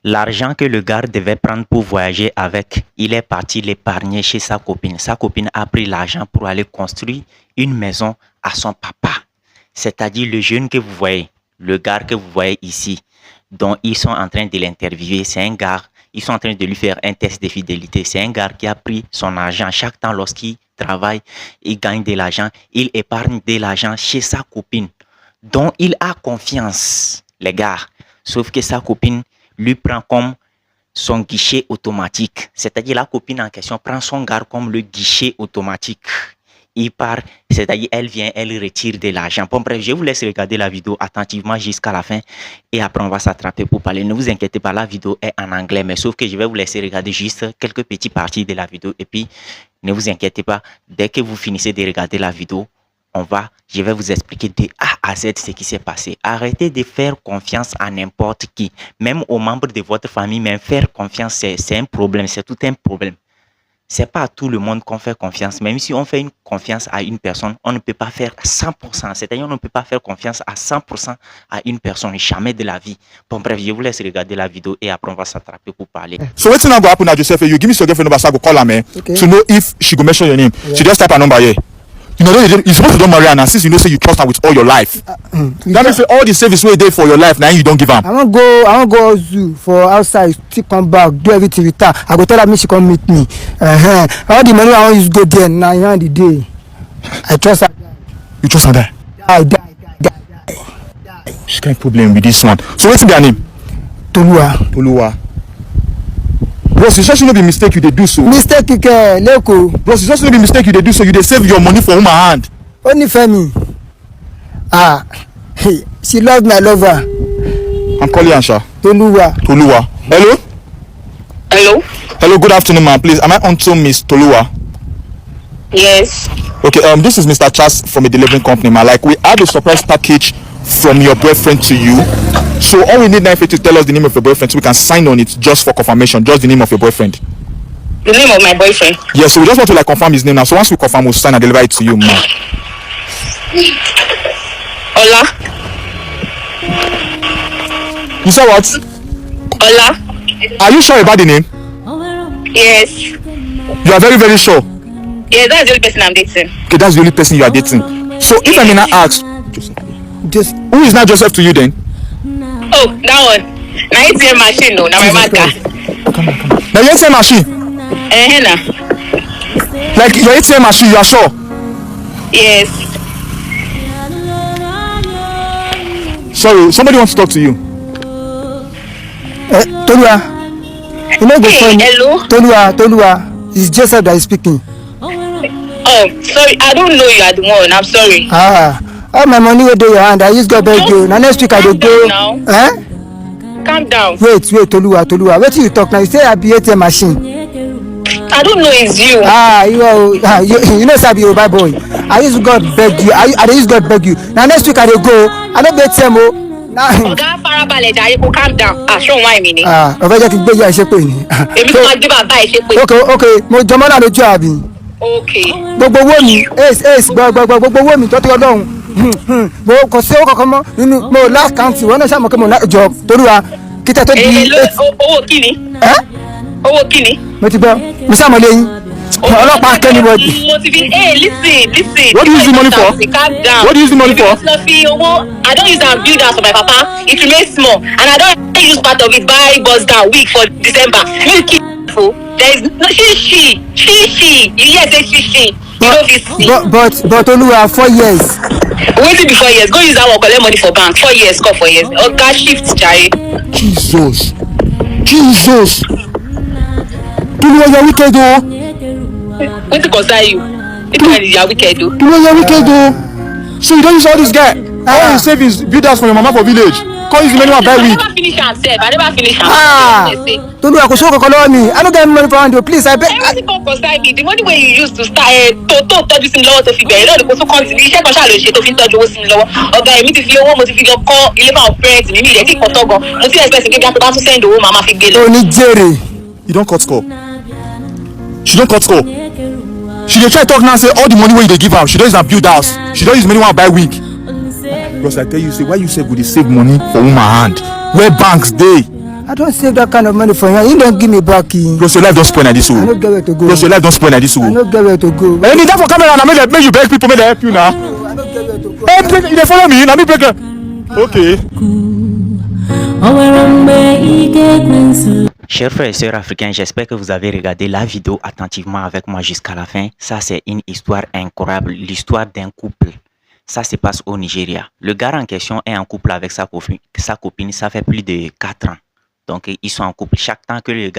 L'argent que le gars devait prendre pour voyager avec, il est parti l'épargner chez sa copine. Sa copine a pris l'argent pour aller construire une maison à son papa. C'est-à-dire le jeune que vous voyez, le gars que vous voyez ici, dont ils sont en train de l'interviewer, c'est un gars, ils sont en train de lui faire un test de fidélité. C'est un gars qui a pris son argent chaque temps lorsqu'il travaille, il gagne de l'argent, il épargne de l'argent chez sa copine, dont il a confiance, les gars. Sauf que sa copine lui prend comme son guichet automatique. C'est-à-dire la copine en question prend son gars comme le guichet automatique. Il part, c'est-à-dire elle vient, elle retire de l'argent. Bon bref, je vous laisse regarder la vidéo attentivement jusqu'à la fin et après on va s'attraper pour parler. Ne vous inquiétez pas, la vidéo est en anglais, mais sauf que je vais vous laisser regarder juste quelques petites parties de la vidéo et puis ne vous inquiétez pas, dès que vous finissez de regarder la vidéo, je vais vous expliquer de A à Z ce qui s'est passé. Arrêtez de faire confiance à n'importe qui, même aux membres de votre famille, mais faire confiance, c'est un problème, c'est tout un problème. C'est pas à tout le monde qu'on fait confiance. Même si on fait une confiance à une personne, on ne peut pas faire 100%. C'est-à-dire on ne peut pas faire confiance à 100% à une personne, jamais de la vie. Bon bref, je vous laisse regarder la vidéo et après on va s'attraper pour parler. So what's now go happen now, Joseph? You give me your girlfriend number, so I go call her, man, Okay. to know if she go mention your name. Yeah. She just type her number here. You know, you're supposed to don't marry her now, since you know say you trust her with all your life. That means say all the service wey dey for your life now you don't give am. I wan go zoo for outside, still come back, do everything with her. I go tell her make she come meet me. All the money I wan use go there na in the day. I trust her. You trust her there? Die. She can't problem with this one. So what's her name? Toluwa. Bros, it's just no be mistake you dey do so. Mistake kike leko. Bros, it's just no be mistake you dey do so. You dey save your money for woman hand. Only Femi. She love my lover. I'm calling Ansha. Toluwa. Hello? Hello, good afternoon, ma'am. Please, am I on to Miss Toluwa? Yes. Okay, this is Mr. Charles from a delivering company, man. Like, we have a surprise package from your boyfriend to you. So all we need now is to tell us the name of your boyfriend so we can sign on it just for confirmation. Just the name of your boyfriend. The name of my boyfriend. Yeah, so we just want to like confirm his name now. So once we confirm, we'll sign and deliver it to you, man. Ola. You said what? Ola. Are you sure about the name? Yes. You are very, very sure. Yeah, that's the only person I'm dating. Okay, that's the only person you are dating. So if I may not ask, Just who is not Joseph to you then? Oh, that one. Now ATM machine, no. Now my marker. Now your ATM machine, Henna. like your ATM machine, you are sure? Yes. Sorry, somebody wants to talk to you. Toluwa. You know the Hey, phone. hello. Toluwa. It's Joseph that is speaking. Oh, sorry. I don't know you are the one. I'm sorry. All my money wey dey your hand, I use God beg you. Now next week I dey go. Calm Calm down. Wait, Toluwa. Wetin you talk now? You say I be ATM machine. I don't know it's you. You know say I be Yoruba boy. I use God beg you. I dey use God beg you. Now next week I dey go. I no be ATM o. Ọ̀gá farabalẹ̀ jàre kó calm down. Ṣé òun wá èmi ni? Ọ̀fẹ́ jẹ́ kí n gbé yá iṣẹ́ pé ni. Èmi tó máa gbé bàbá ẹ̀ ṣe pé. Okay, mo jọmọ́ náà lójú àbí. Okay. Gbogbo owó mi ace gbogbo owó mi tó ti ọlọ́run. Mo kò sí owó kankan mọ́ nínú mo lákàntì wọn náà ṣàmọ̀ pé mo jọ Toluwa kíkẹ́ tó di. Owó kíni? Owó kíni? Mo ti gbọ́ mo ṣàmọ̀ lẹ́yìn. Ọlọ́pàá kẹ́ni wọ́ọ̀dì. Mo ti fi listen. What do you use the money for? Calm down. What do you use the money for? I don't use am build house for my papa. It remains small and I don't use part of it buy bus down week for December. Make it careful. There is no she. You hear say she. You know this. But Toluwa 4 years. Wetin be 4 years? Go use that one collect money for bank. 4 years, come 4 years. Oga shift jare. Jesus. Toluwa, you are wicked o. Wetin concern you? Wetin kind you are wicked o? Toluwa, you are wicked o. So you don't use all this guy. All your savings build house for your mama for village. Call use money one buy weed. I never finish am. Toluwa kò sówó kankan lọ́wọ́ mi. I no get money for hand o, please I beg. Everything come concern me. The money wey you use to start tó tọ́jú sí mi lọ́wọ́ tó fi bẹ̀rẹ̀ náà ni kò tún kàn sí iṣẹ́ kan ṣáà ló ṣe tó fi ń tọ́jú owó sí mi lọ́wọ́. Ọ̀gá èmi ti fi owó mo ti fi lọ kọ́ ilé fáwọn parents mi ìrẹ́ tí kò tọ́ gan. Mo ti expect pé bí a tó bá tún send owó màá fi gbé lọ. Oní jèrè. You don cut score. She don cut score. She dey try talk now say all the money wey you dey give am, she don use am build house. She don use money one buy wig. Because I tell you say why you say go dey save money for woman hand where banks dey. I don't save that kind of money for him. He don't give me back. Plus your life don't spoil like this. I don't get where to go. Plus your life don't spoil like this. I don't get where to go. Hey, need that for camera now. Make you beg people. Make they help you now. I don't get where to go. Hey, you dey follow me? Now me break. Okay. Chers frères et sœurs africains, j'espère que vous avez regardé la vidéo attentivement avec moi jusqu'à la fin. Ça, c'est une histoire incroyable, l'histoire d'un couple. Ça se passe au Nigeria. Le gars en question est en couple avec sa copine, ça fait plus de 4 ans. Donc, ils sont en couple. Chaque temps que le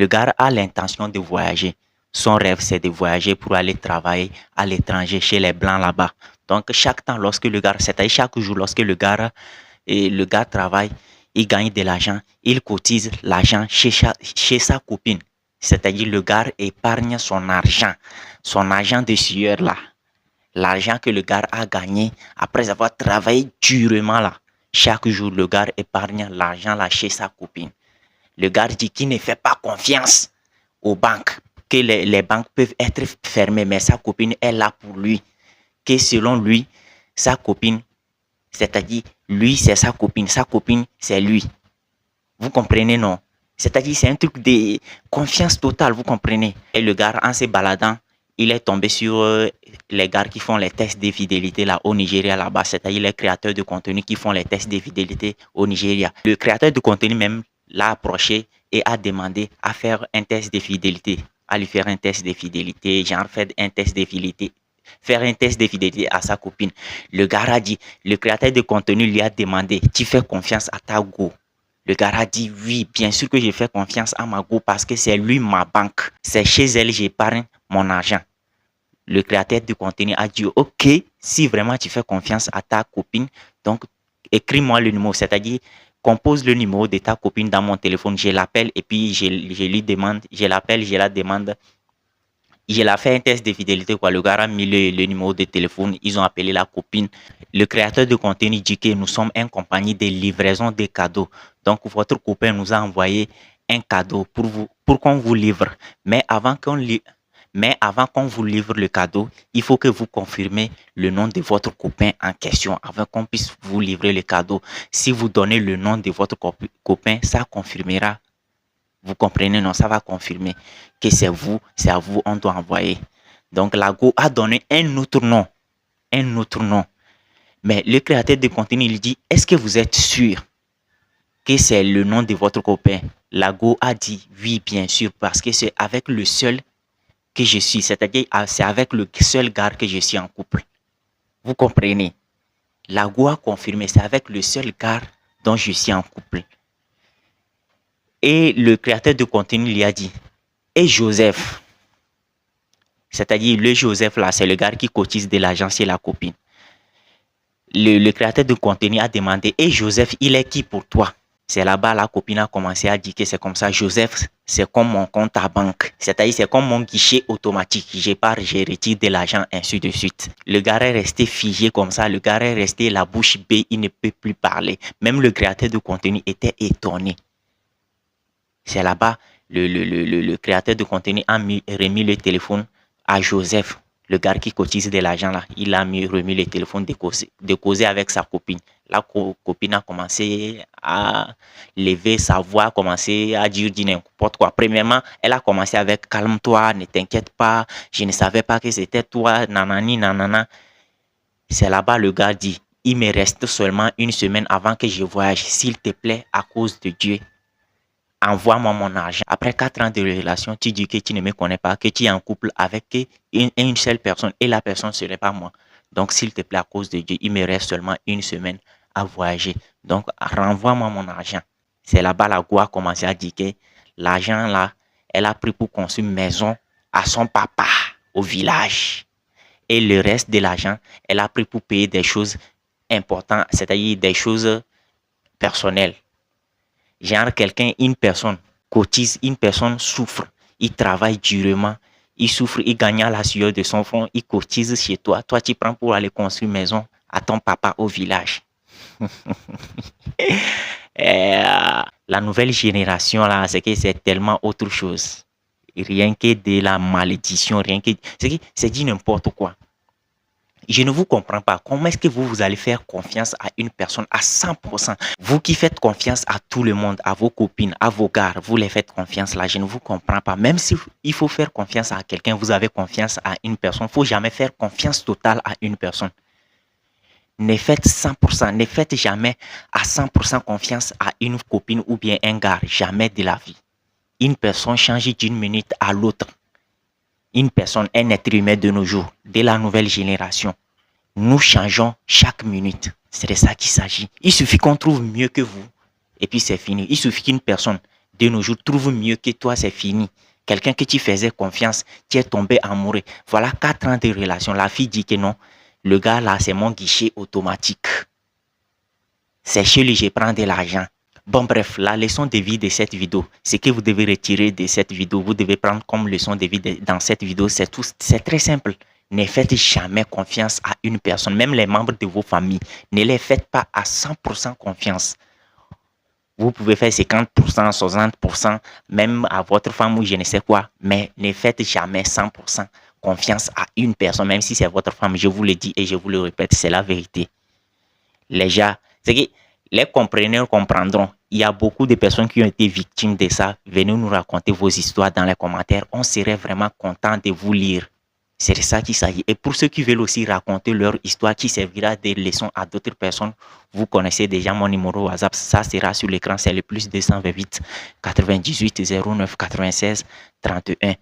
gars a l'intention de voyager. Son rêve, c'est de voyager pour aller travailler à l'étranger, chez les Blancs là-bas. Donc, chaque temps, lorsque le gars, c'est-à-dire chaque jour, lorsque le gars travaille, il gagne de l'argent, il cotise l'argent chez sa copine. C'est-à-dire le gars épargne son argent de sueur là. L'argent que le gars a gagné après avoir travaillé durement là. Chaque jour, le gars épargne l'argent là chez sa copine. Le gars dit qu'il ne fait pas confiance aux banques, que les banques peuvent être fermées, mais sa copine est là pour lui. Que selon lui, sa copine, c'est-à-dire lui c'est sa copine c'est lui. Vous comprenez, non? C'est-à-dire c'est un truc de confiance totale, vous comprenez? Et le gars, en se baladant, il est tombé sur les gars qui font les tests de fidélité là au Nigeria là-bas, c'est-à-dire les créateurs de contenu qui font les tests de fidélité au Nigeria. Le créateur de contenu même l'a approché et a demandé à faire un test de fidélité, à lui faire un test de fidélité, genre faire un test de fidélité à sa copine. Le gars a dit, le créateur de contenu lui a demandé, tu fais confiance à ta go? Le gars a dit, oui, bien sûr que je fais confiance à ma go parce que c'est lui ma banque. C'est chez elle j'épargne mon argent. Le créateur de contenu a dit, ok, si vraiment tu fais confiance à ta copine, donc écris-moi le numéro, c'est-à-dire compose le numéro de ta copine dans mon téléphone, je l'appelle et puis je lui demande, je l'appelle, je la demande. Je l'ai fait un test de fidélité, quoi. Le gars a mis le numéro de téléphone, ils ont appelé la copine. Le créateur de contenu dit que nous sommes une compagnie de livraison de cadeaux. Donc, votre copain nous a envoyé un cadeau pour qu'on vous livre. Mais avant qu'on vous livre le cadeau, il faut que vous confirmez le nom de votre copain en question avant qu'on puisse vous livrer le cadeau. Si vous donnez le nom de votre copain, ça confirmera. Vous comprenez, non, ça va confirmer que c'est à vous, on doit envoyer. Donc, la go a donné un autre nom. Mais le créateur de contenu, il dit, est-ce que vous êtes sûr que c'est le nom de votre copain? La go a dit, oui, bien sûr, parce que c'est avec le seul que je suis. C'est-à-dire, c'est avec le seul gars que je suis en couple. Vous comprenez? La go a confirmé, c'est avec le seul gars dont je suis en couple. Et le créateur de contenu lui a dit, et Joseph, c'est-à-dire le Joseph là, c'est le gars qui cotise de l'argent chez la copine. Le créateur de contenu a demandé, et Joseph, il est qui pour toi? C'est là-bas la copine a commencé à dire que c'est comme ça. Joseph, c'est comme mon compte à banque. C'est-à-dire c'est comme mon guichet automatique. Je pars, je retire de l'argent, ainsi de suite. Le gars est resté figé comme ça. Le gars est resté la bouche bée, il ne peut plus parler. Même le créateur de contenu était étonné. C'est là-bas, le créateur de contenu a remis le téléphone à Joseph, le gars qui cotise de l'argent là. Il a remis le téléphone de causer avec sa copine. La copine a commencé à lever sa voix, a commencé à dire n'importe quoi. Premièrement, elle a commencé avec calme-toi, ne t'inquiète pas, je ne savais pas que c'était toi, nanani, nanana. C'est là-bas le gars dit, il me reste seulement une semaine avant que je voyage. S'il te plaît, à cause de Dieu, envoie-moi mon argent. Après 4 ans de relation, tu dis que tu ne me connais pas, que tu es en couple avec une seule personne et la personne ne serait pas moi. Donc, s'il te plaît, à cause de Dieu, il me reste seulement une semaine à voyager. Donc, renvoie-moi mon argent. C'est là-bas la go a commencé à dire que l'argent là, elle a pris pour construire une maison à son papa au village. Et le reste de l'argent, elle a pris pour payer des choses importantes, c'est-à-dire des choses personnelles. Genre une personne cotise, une personne souffre, il travaille durement, il souffre, il gagne à la sueur de son front, il cotise chez toi. Toi, tu prends pour aller construire une maison à ton papa au village. La nouvelle génération, là, c'est que c'est tellement autre chose. Rien que de la malédiction, rien que... C'est dit n'importe quoi. Je ne vous comprends pas. Comment est-ce que vous allez faire confiance à une personne à 100%? Vous qui faites confiance à tout le monde, à vos copines, à vos gars, vous les faites confiance là. Je ne vous comprends pas. Même si il faut faire confiance à quelqu'un, vous avez confiance à une personne. Il ne faut jamais faire confiance totale à une personne. Ne faites 100%, ne faites jamais à 100% confiance à une copine ou bien un gars. Jamais de la vie. Une personne change d'une minute à l'autre. Une personne, un être humain de nos jours, de la nouvelle génération. Nous changeons chaque minute. C'est de ça qu'il s'agit. Il suffit qu'on trouve mieux que vous et puis c'est fini. Il suffit qu'une personne de nos jours trouve mieux que toi, c'est fini. Quelqu'un que tu faisais confiance, tu es tombé amoureux. Voilà 4 ans de relation. La fille dit que non, le gars là, c'est mon guichet automatique. C'est chez lui, je prends de l'argent. Bon bref, la leçon de vie de cette vidéo, ce que vous devez retirer de cette vidéo, vous devez prendre comme leçon de vie dans cette vidéo, c'est très simple. Ne faites jamais confiance à une personne, même les membres de vos familles. Ne les faites pas à 100% confiance. Vous pouvez faire 50%, 60%, même à votre femme ou je ne sais quoi, mais ne faites jamais 100% confiance à une personne, même si c'est votre femme. Je vous le dis et je vous le répète, c'est la vérité. Les gens, c'est que les compreneurs comprendront. Il y a beaucoup de personnes qui ont été victimes de ça. Venez nous raconter vos histoires dans les commentaires. On serait vraiment content de vous lire. C'est de ça qu'il s'agit. Et pour ceux qui veulent aussi raconter leur histoire qui servira de leçon à d'autres personnes, vous connaissez déjà mon numéro WhatsApp. Ça sera sur l'écran. C'est le plus 228 98 09 96 31.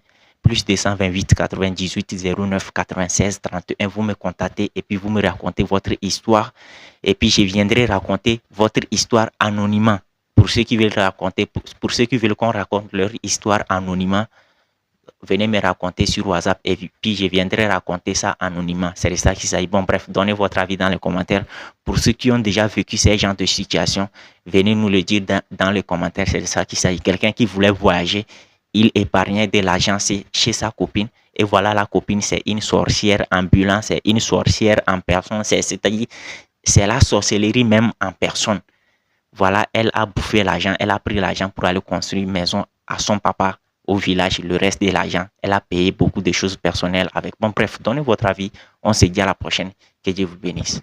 Plus 228 98 09 96 31. Vous me contactez et puis vous me racontez votre histoire. Et puis je viendrai raconter votre histoire anonymement. Pour ceux qui veulent raconter, pour ceux qui veulent qu'on raconte leur histoire anonymement, venez me raconter sur WhatsApp et puis je viendrai raconter ça anonymement. C'est de ça qu'il s'agit. Bon bref, donnez votre avis dans les commentaires. Pour ceux qui ont déjà vécu ces genres de situations, venez nous le dire dans les commentaires. C'est de ça qu'il s'agit. Quelqu'un qui voulait voyager, il épargnait de l'argent chez sa copine. Et voilà, la copine, c'est une sorcière ambulante, c'est une sorcière en personne. C'est-à-dire, c'est la sorcellerie même en personne. Voilà, elle a bouffé l'argent, elle a pris l'argent pour aller construire une maison à son papa au village. Le reste de l'argent, elle a payé beaucoup de choses personnelles avec. Bon, bref, donnez votre avis. On se dit à la prochaine. Que Dieu vous bénisse.